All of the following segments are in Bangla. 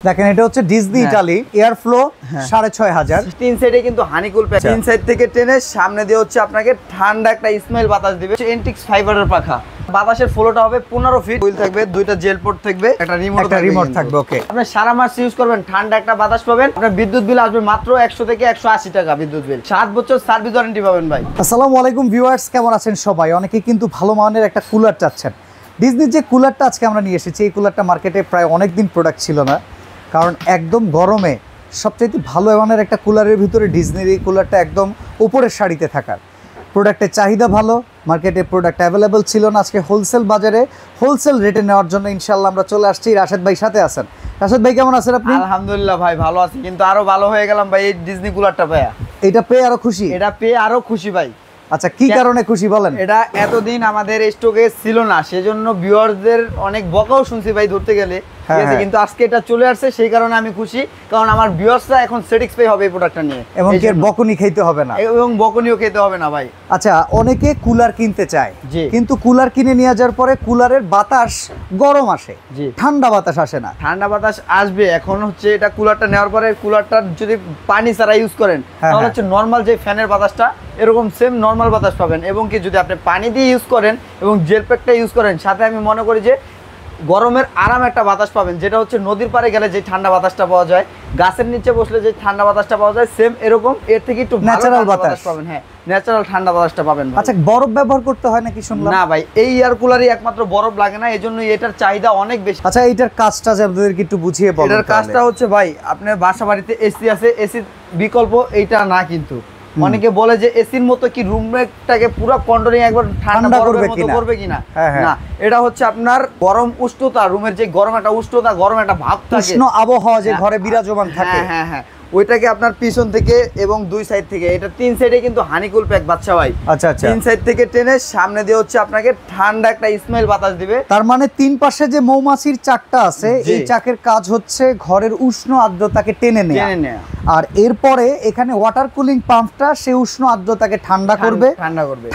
দেখেন এটা হচ্ছে ডিজনি ইতালি এয়ার ফ্লো 6500 তিন সাইডে কিন্তু হানিকুল প্যাক, তিন সাইড থেকে টেনে সামনে দিয়ে হচ্ছে আপনাকে ঠান্ডা একটা স্মেল বাতাস দিবে। এন্টিক্স ফাইবারের পাখা, বাতাসের ফ্লোটা হবে 15 ফিট, হুইল থাকবে, দুইটা জেল পোর্ট থাকবে, একটা রিমোট থাকবে। ওকে, আপনি সারা মাস ইউজ করবেন, ঠান্ডা একটা বাতাস পাবেন। আপনার বিদ্যুৎ বিল আসবে মাত্র 100 থেকে 180 টাকা বিদ্যুৎ বিল, 7 বছর সার্ভিস ওয়ারেন্টি পাবেন ভাই। আসসালামু আলাইকুম ভিউয়ার্স, কেমন আছেন সবাই? অনেকে কিন্তু ভালো মানের একটা কুলার চাচ্ছেন। ডিজনির যে কুলারটা আজকে আমরা নিয়ে এসেছি, এই কুলারটা মার্কেটে প্রায় অনেক দিন প্রোডাক্ট ছিল না, কারণ একদম গরমে সবচেয়ে ভালো মানের একটা কুলারের ভিতরে ডিজনির এই কুলারটা একদম উপরের সারিতে থাকার। প্রোডাক্টের চাহিদা ভালো, মার্কেটে প্রোডাক্ট অ্যাভেলেবল ছিল না। আজকে হোলসেল বাজারে হোলসেল রেটে নেওয়ার জন্য ইনশাল্লাহ আমরা চলে আসছি। রাশেদ ভাই সাথে আছেন। রাশেদ ভাই কেমন আছেন আপনি? আলহামদুলিল্লাহ ভাই, ভালো আছি, কিন্তু আরো ভালো হয়ে গেলাম ভাই এই ডিজনি কুলারটা পেয়ে। এটা পেয়ে আরো খুশি? এটা পেয়ে আরো খুশি ভাই। আচ্ছা, কি কারণে খুশি বলেন? এটা এতদিন আমাদের স্টকে ছিল না, সেজন্য ভিউয়ারদের অনেক বকাও শুনছি ভাই ধরতে গেলে, ঠিক আছে, কিন্তু আজকে এটা চলে আসছে, সেই কারণে আমি খুশি। কারণ আমার ভিউয়ার্সরা এখন স্যাটিসফাই হবে এই প্রোডাক্টটা নিয়ে, এবং কি বকুনি খেতে হবে না, এবং বকুনিও খেতে হবে না ভাই। আচ্ছা, অনেকে কুলার কিনতে চায়, কিন্তু কুলার কিনে নিয়ে যাওয়ার পরে কুলারের বাতাস গরম আসে, ঠান্ডা বাতাস আসে না। ঠান্ডা বাতাস আসবে, এখন হচ্ছে এটা কুলারটা নেওয়ার পরে কুলারটা যদি পানি ছাড়া ইউজ করেন তাহলে হচ্ছে নর্মাল যে ফ্যানের বাতাসটা এরকম সেম নর্মাল বাতাস পাবেন। এবং কি যদি আপনি পানি দিয়ে ইউজ করেন এবং জেল প্যাকটা ইউজ করেন, সাথে আমি মনে করি যে গরমের আরাম একটা বাতাস পাবেন, যেটা হচ্ছে নদীর পাড়ে গেলে যে ঠান্ডা বাতাসটা পাওয়া যায়, গাছের নিচে বসলে যে ঠান্ডা বাতাসটা পাওয়া যায়, সেম এরকম এর থেকে একটু ন্যাচারাল বাতাস পাবেন। হ্যাঁ, ন্যাচারাল ঠান্ডা বাতাসটা পাবেন। আচ্ছা, বরফ ব্যবহার করতে হয় নাকি শুনলাম? না ভাই, এই এয়ার কুলারই একমাত্র বরফ লাগে না, এজন্য এটার চাহিদা অনেক বেশি। আচ্ছা, এইটার কাজটা যে আপনাদেরকে একটু বুঝিয়ে বলুন। এটার কাজটা হচ্ছে ভাই, আপনার বাসা বাড়িতে এসি আছে, এসির বিকল্প এইটা না, কিন্তু অনেকে বলে যে এসির মতো কি রুমটাকে পুরো কন্ট্রোলিং একবার ঠান্ডা করবে কিনা। না, এটা হচ্ছে আপনার গরম উষ্ণতা, রুমের যে গরম একটা উষ্ণতা, গরম একটা ভাব থাকে, উষ্ণ আবহাওয়া যে ঘরে বিরাজমান থাকে, হ্যাঁ হ্যাঁ, ওইটাকে আপনার পিছন থেকে এবং দুই সাইড থেকে, এটা তিন সাইডে কিন্তু হানিকুল প্যাক বাচ্চা ভাই। আচ্ছা আচ্ছা, তিন সাইড থেকে টেনে সামনে দিয়ে হচ্ছে আপনাকে ঠান্ডা একটা স্মেল বাতাস দিবে। তার মানে তিন পাশে যে মৌমাছির চাকটা আছে, এই চাকের কাজ হচ্ছে ঘরের উষ্ণ আর্দ্রতাকে টেনে নেওয়া, আর এরপরে এখানে ওয়াটার কুলিং পাম্পটা সেই উষ্ণ আর্দ্রতাকে ঠান্ডা করবে।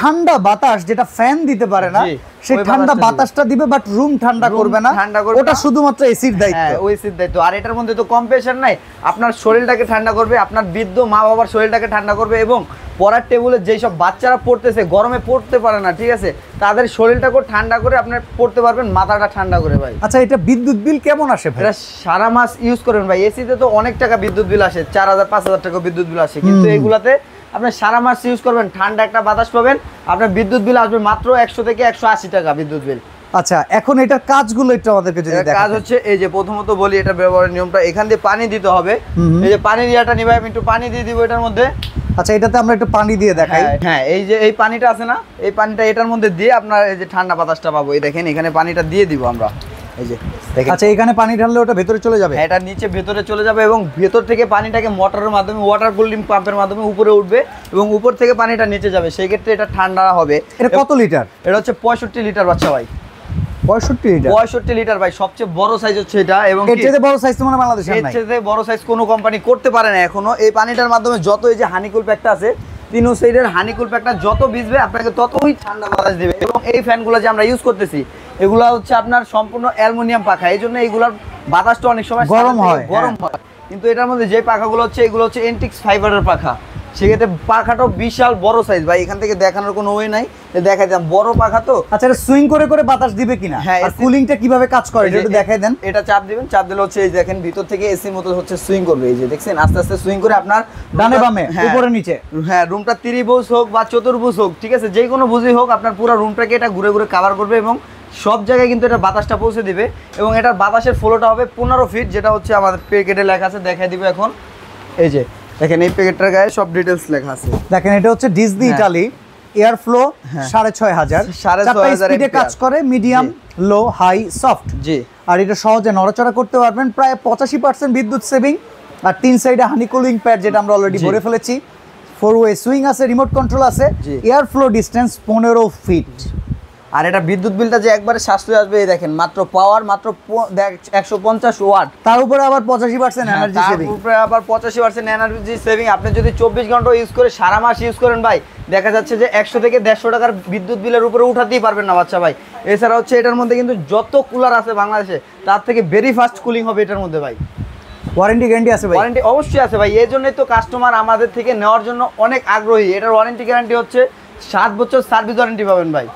ঠান্ডা বাতাস যেটা ফ্যান দিতে পারে না, সেই ঠান্ডা বাতাসটা দিবে, বাট রুম ঠান্ডা করবে না, ওটা শুধুমাত্র এসির দায়িত্ব। হ্যাঁ, ওই এসির দায়িত্ব। আর এটার মধ্যে তো কম্প্রেসার নাই, আপনার শরীরটাকে ঠান্ডা করবে, আপনার বৃদ্ধ মা বাবার শরীরটাকে ঠান্ডা করবে, এবং পড়ার টেবিলে যেই সব বাচ্চারা পড়তেছে, গরমে পড়তে পারে না, ঠিক আছে, তাদের শরীরটাকে ঠান্ডা করে আপনি পড়তে পারবেন, মাথাটা ঠান্ডা করে ভাই। আচ্ছা, এটা বিদ্যুৎ বিল কেমন আসে ভাই? এটা সারা মাস ইউজ করেন ভাই, এসিতে তো অনেক টাকা বিদ্যুৎ বিল আসে, 4000 5000 টাকা বিদ্যুৎ বিল আসে, কিন্তু এইগুলাতে আপনি সারা মাস ইউজ করবেন, ঠান্ডা একটা বাতাস পাবেন, আপনার বিদ্যুৎ বিল আসবে মাত্র 100 থেকে 180 টাকা বিদ্যুৎ বিল। আচ্ছা, এখন এটার কাজগুলো একটু আমাদেরকে যদি দেখান। কাজ হচ্ছে এই যে প্রথমত বলি, এটা ব্যবহারের নিয়মটা, এখান দিয়ে পানি দিতে হবে। এই যে পানি দিয়াটা নিবে, আমি একটু পানি দিয়ে দিব এটার মধ্যে। আচ্ছা, এটাতে আমরা একটু পানি দিয়ে দেখাই। হ্যাঁ, এই যে এই পানিটা আছে না, এই পানিটা এটার মধ্যে দিয়ে আপনার এই যে ঠান্ডা বাতাসটা পাবো। এই দেখেন, এখানে পানিটা দিয়ে দিব আমরা, এই যে দেখেন। আচ্ছা, এখানে পানি ঢাললে ওটা ভেতরে চলে যাবে? এটা নিচে ভেতরে চলে যাবে, এবং ভেতর থেকে পানিটাকে মোটরের মাধ্যমে, ওয়াটার কুলিং পাম্পের মাধ্যমে উপরে উঠবে, এবং উপর থেকে পানিটা নিচে যাবে, সেই ক্ষেত্রে এটা ঠান্ডা হবে। এটা কত লিটার? এটা হচ্ছে 65 লিটার বাচ্চা ভাই। 65 লিটার ভাই, সবচেয়ে বড় সাইজ হচ্ছে এটা। এবং এর চেয়ে বড় সাইজ তো মানে বাংলাদেশে নাই, এর চেয়ে বড় সাইজ কোনো কোম্পানি করতে পারে না এখনো। এই পানিটার মাধ্যমে যত এই যে হানিকুল প্যাকটা আছে, তিন সাইডের হানিকুল প্যাকটা যত ভিজবে আপনাকে ততই ঠান্ডা বাতাস দিবে। এবং এই ফ্যানগুলো যে আমরা ইউজ করতেছি, এগুলা হচ্ছে আপনার সম্পূর্ণ অ্যালুমিনিয়াম পাখা, এই জন্য এইগুলার বাতাসটা অনেক সময় গরম হয়। কিন্তু এটার মধ্যে যে পাখাগুলো হচ্ছে, এগুলো হচ্ছে এন্টিক্স ফাইবারের পাখা, সেক্ষেত্রে পাখাটাও বিশাল বড় সাইজ ভাই। এখান থেকে দেখানোর কোনো ওয়ে নাই, দেখাই দেন বড় পাখা তো। আচ্ছা, এটা সুইং করে করে বাতাস দিবে কিনা, আর কুলিংটা কিভাবে কাজ করে এটা একটু দেখাই দেন। এটা চাপ দিবেন, চাপ দিলে হচ্ছে এই দেখেন ভিতর থেকে এসির মতো হচ্ছে সুইং করবে, এই যে দেখছেন, আস্তে আস্তে সুইং করে আপনার ডানে বামে, উপরে নিচে। হ্যাঁ, রুমটা ত্রিভুজ হোক বা চতুর্ভুজ হোক, ঠিক আছে, যে কোনো ভুজই হোক, আপনার পুরো রুমটাকে এটা ঘুরে ঘুরে কভার করবে, এবং সব জায়গায় কিন্তু এটা বাতাসটা পৌঁছে দিবে। এবং এটার বাতাসের ফ্লোটা হবে 15 ফিট, যেটা হচ্ছে আমাদের প্যাকেটে লেখা আছে, দেখাই দিব এখন। এই যে দেখেন, এই প্যাকেটটার গায়ে সব ডিটেইলস লেখা আছে। দেখেন, এটা হচ্ছে ডিজনি ইতালি এয়ার ফ্লো 6500, 4.5 স্পিডে কাজ করে, মিডিয়াম, লো, হাই, সফট। জি, আর এটা সহজে নড়াচড়া করতে পারবেন, প্রায় 85% বিদ্যুৎ সেভিং। আর তিন সাইডে হানি কুলিং প্যাড, যেটা আমরা অলরেডি ভরে ফেলেছি, 4 ওয়ে সুইং আছে, রিমোট কন্ট্রোল আছে, এয়ার ফ্লো ডিসটেন্স 15 ফিট। আর এটা বিদ্যুৎ বিলটা যে একবারে সাশ্রয় আসবে, এই দেখেন, মাত্র পাওয়ার মাত্র 150 ওয়াট, তার উপরে আবার 85% এনার্জি সেভিং, তার উপরে আবার 85% এনার্জি সেভিং। আপনি যদি 24 ঘন্টা ইউজ করে সারা মাস ইউজ করেন ভাই, দেখা যাচ্ছে যে 100 থেকে 150 টাকার বিদ্যুৎ বিলের উপরে উঠাতেই পারবেন না বাচ্চা ভাই। এছাড়া হচ্ছে এটার মধ্যে কিন্তু যত কুলার আছে বাংলাদেশে, তার থেকে ভেরি ফাস্ট কুলিং হবে এটার মধ্যে ভাই। ওয়ারেন্টি গ্যারান্টি আছে ভাই? ওয়ারেন্টি অবশ্যই আছে ভাই, এই জন্যই তো কাস্টমার আমাদের থেকে নেওয়ার জন্য অনেক আগ্রহী। এটার ওয়ারেন্টি গ্যারান্টি হচ্ছে 7 বছর সার্ভিস ওয়ারেন্টি পাবেন ভাই,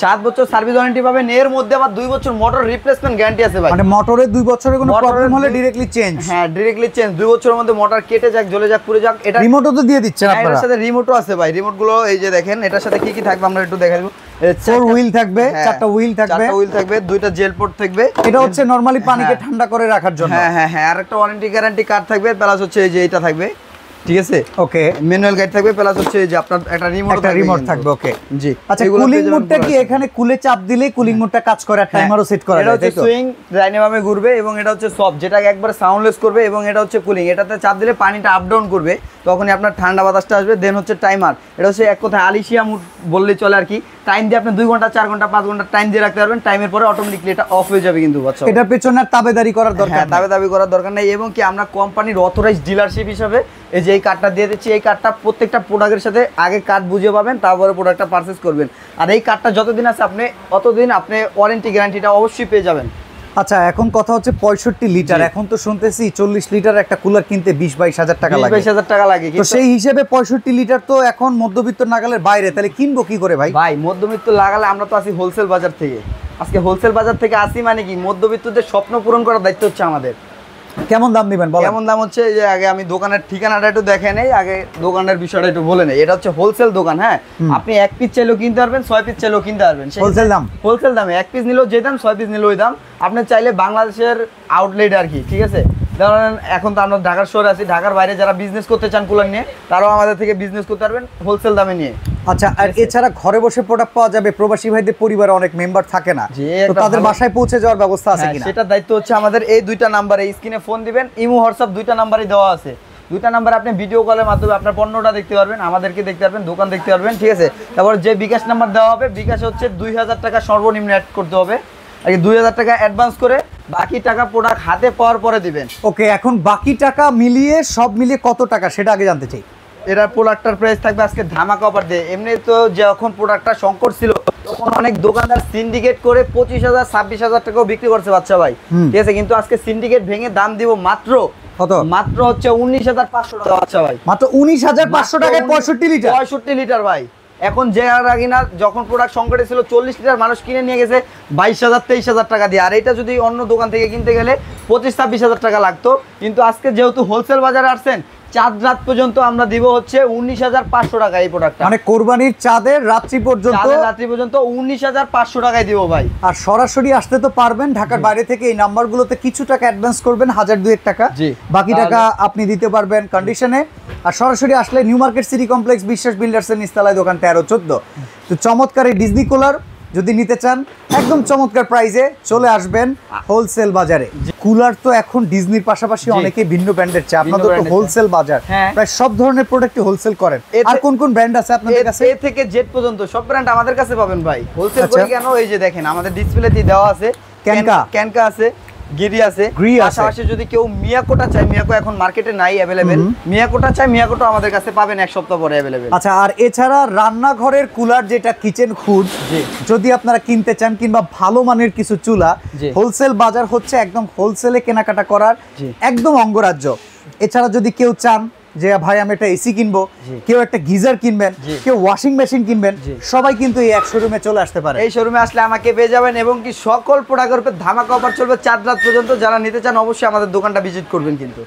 7 বছর সার্ভিস ওয়ারেন্টি পাবেন। এর মধ্যে আবার 2 বছর মোটর রিপ্লেসমেন্ট গ্যারান্টি আছে ভাই। মানে মোটরের 2 বছরের কোনো প্রবলেম হলে ডাইরেক্টলি চেঞ্জ? হ্যাঁ ডাইরেক্টলি চেঞ্জ, 2 বছরের মধ্যে মোটর কেটে যাক, জ্বলে যাক, পুড়ে যাক। এটা রিমোটও তো দিয়ে দিচ্ছেন আপনারা? এর সাথে রিমোটও আছে ভাই। রিমোট গুলো এই যে দেখেন, এটার সাথে কি কি থাকবে আমরা একটু দেখাই দেব। 4 হুইল থাকবে, 4টা হুইল থাকবে, 4টা হুইল থাকবে, 2টা জেল পোর্ট থাকবে। এটা হচ্ছে নরমালি পানিকে ঠান্ডা করে রাখার জন্য। হ্যাঁ হ্যাঁ হ্যাঁ, আর একটা ওয়ারেন্টি গ্যারান্টি কার্ড থাকবে, প্লাস হচ্ছে এই যে এটা থাকবে, ঠিক আছে? ওকে, ম্যানুয়াল গাইড থাকবে, প্লাস হচ্ছে এই যে আপনার একটা রিমোট থাকবে। ওকে জি। আচ্ছা, কুলিং মোডটা কি এখানে কুলে চাপ দিলেই কুলিং মোডটা কাজ করে আর টাইমারও সেট করা যায়? এটা হচ্ছে সুইং, ডাইনামামে ঘুরবে, এবং এটা হচ্ছে সফট, যেটাকে একবার সাউন্ডলেস করবে, এবং এটা হচ্ছে কুলিং। এটাতে চাপ দিলে পানিটা আপ ডাউন করবে, তখনই আপনার ঠান্ডা বাতাসটা আসবে। দেন হচ্ছে টাইমার, এটা হচ্ছে এক কথায় আলিশিয়া মুড বললেই চলে আর কি। টাইম দিয়ে আপনি 2 ঘন্টা, 4 ঘন্টা, 5 ঘন্টা টাইম দিয়ে রাখতে পারবেন। টাইমের পরে অটোমেটিকলি এটা অফ হয়ে যাবে কিন্তু। আচ্ছা, এটা পেছনে আর তাবেদারি করার দরকার নেই। দাবি করার দরকার নেই। এবং কি আমরা কোম্পানির অথরাইজড ডিলারশিপ হিসাবে এই যে এই কার্ডটা দিয়ে দিচ্ছি। এই কার্ডটা প্রত্যেকটা প্রোডাক্টের সাথে আগে কার্ড বুঝে পাবেন, তারপরে প্রোডাক্টটা পারচেজ করবেন। আর এই কার্ডটা যতদিন আছে আপনি অতদিন আপনি ওয়ারেন্টি গ্যারান্টিটা অবশ্যই পেয়ে যাবেন। আচ্ছা, এখন কথা হচ্ছে 65 লিটার, এখন তো শুনতেছি 40 লিটার একটা কুলার কিনতে 20-22 হাজার টাকা লাগে। 22,000 টাকা লাগে। তো সেই হিসেবে 65 লিটার তো এখন মধ্যবিত্ত নাগালের বাইরে, তাহলে কিনবো কি করে ভাই? ভাই মধ্যবিত্ত লাগালে আমরা তো আসি হোলসেল বাজার থেকে। আজকে হোলসেল বাজার থেকে আসি মানে কি, মধ্যবিত্তদের স্বপ্ন পূরণ করার দায়িত্ব হচ্ছে আমাদের। কেমন দাম দিবেন বলেন? কেমন দাম হচ্ছে, যে আগে আমি দোকানের ঠিকানাটা একটু দেখে নেই, আগে দোকানের বিষয়টা একটু বলে নেই। এটা হচ্ছে হোলসেল দোকান। হ্যাঁ, আপনি 1 পিস চাইলেও কিনতে পারবেন, 6 পিস চাইলেও কিনতে পারবেন। হোলসেল দাম? হোলসেল দামে 1 পিস নিলেও যে দাম, 6 পিস নিলেও ওই দাম। আপনি চাইলে বাংলাদেশের আউটলেট আর কি, ঠিক আছে? ধরেন এখন তো আমরা ঢাকার শহরে আছি, ঢাকার বাইরে যারা বিজনেস করতে চান কুলার নিয়ে, তারাও আমাদের থেকে বিজনেস করতে পারবেন হোলসেল দামে নিয়ে। আচ্ছা, আর এছাড়া ঘরে বসে প্রোডাক্ট পাওয়া যাবে? প্রবাসী ভাইদের পরিবারে অনেক মেম্বার থাকে না, তো তাদের বাসায় পৌঁছে যাওয়ার ব্যবস্থা আছে কিনা? সেটা দায়িত্ব হচ্ছে আমাদের। এই 2টা নাম্বারে স্ক্রিনে ফোন দিবেন, ইমো হোয়াটসঅ্যাপ 2টা নাম্বারই দেওয়া আছে। 2টা নাম্বার আপনি ভিডিও কলের মাধ্যমে আপনার পণ্যটা দেখতে পারবেন, আমাদেরকে দেখতে পারবেন, দোকান দেখতে পারবেন, ঠিক আছে? তারপর যে বিকাশ নাম্বার দেওয়া হবে, বিকাশে হচ্ছে 2000 টাকা সর্বনিম্ন অ্যাড করতে হবে। আগে 2000 টাকা অ্যাডভান্স করে বাকি টাকা প্রোডাক্ট হাতে পাওয়ার পরে দিবেন। ওকে, এখন বাকি টাকা মিলিয়ে সব মিলিয়ে কত টাকা সেটা আগে জানতে চাই। এরা প্রোডাক্টটার প্রাইস থাকবে আজকে ধামাকা অফার দিয়ে। এমনি তো যখন প্রোডাক্টটা সংকট ছিল তখন অনেক দোকানদার সিন্ডিকেট করে 25,000 26,000 টাকাও বিক্রি করছে বাচ্চা ভাই, ঠিক আছে? কিন্তু আজকে সিন্ডিকেট ভেঙে দাম দিব মাত্র কত? মাত্র হচ্ছে 19,500 টাকা বাচ্চা ভাই। মাত্র 19,500 টাকায় 65 লিটার? 65 লিটার ভাই। এখন যে আর আগে না, যখন প্রোডাক্ট সংকটে ছিল 40 লিটার মানুষ কিনে নিয়ে গেছে 22,000 23,000 টাকা দিয়ে। আর এটা যদি অন্য দোকান থেকে কিনতে গেলে 25-26,000 টাকা লাগতো। কিন্তু আজকে যেহেতু হোলসেল বাজারে আসছেন, চাঁদ রাত পর্যন্ত আমরা দিব হচ্ছে 19,500 টাকা এই প্রোডাক্টটা। মানে কোরবানির চাঁদের রাত্রি পর্যন্ত? চাঁদের রাত্রি পর্যন্ত 19,500 টাকায় দিব ভাই। আর সরাসরি আসতে তো পারবেন ঢাকার বাইরে থেকে। এই নাম্বারগুলোতে কিছু টাকা অ্যাডভান্স করবেন, 1000-2000 টাকা, বাকি টাকা আপনি দিতে পারবেন কন্ডিশনে। আর সরাসরি আসলে নিউ মার্কেট সিটি কমপ্লেক্স বিশ্বাস বিল্ডার্সের নিচতলায় দোকান 13-14। তো চমৎকার এই ডিজনি কুলার যদি নিতে চান একদম চমৎকার প্রাইসে চলে আসবেন হোলসেল বাজারে। কুলার তো এখন ডিজনির পাশাপাশি অনেকে ভিন্ন ব্র্যান্ডের চাই, আপনাদের তো হোলসেল বাজার, প্রায় সব ধরনের প্রোডাক্ট হোলসেল করেন। আর কোন কোন ব্র্যান্ড আছে আপনাদের কাছে? এ থেকে জেড পর্যন্ত সব ব্র্যান্ড আমাদের কাছে পাবেন ভাই। হোলসেল করে কেন, এই যে দেখেন আমাদের ডিসপ্লেতে দেওয়া আছে, ক্যানকা আছে, গিরি আছে, পাশাপাশি যদি কেউ মিয়াকোটা চায়, মিয়াকো এখন মার্কেটে নাই অ্যাভেলেবেল, মিয়াকোটা চাই, মিয়াকোটা আমাদের কাছে পাবেন 1 সপ্তাহ পরে অ্যাভেলেবেল। আচ্ছা, আর এছাড়া রান্নাঘরের কুলার যেটা কিচেন হুড যদি আপনারা কিনতে চান, কিংবা ভালো মানের কিছু চুলা, হোলসেল বাজার হচ্ছে একদম হোলসেলে কেনাকাটা করার একদম অঙ্গরাজ্য। এছাড়া যদি কেউ চান যে ভাই আমি একটা এসি কিনবো, কেউ একটা গিজার কিনবেন, কেউ ওয়াশিং মেশিন কিনবেন, সবাই কিন্তু এই এক শোরুমে চলে আসতে পারে। এই শোরুমে আসলে আমাকে পেয়ে যাবেন, এবং কি সকল প্রোডাক্টের উপর ধামাকা অফার চলবে চাঁদ রাত পর্যন্ত। যারা নিতে চান অবশ্যই আমাদের দোকানটা ভিজিট করবেন কিন্তু।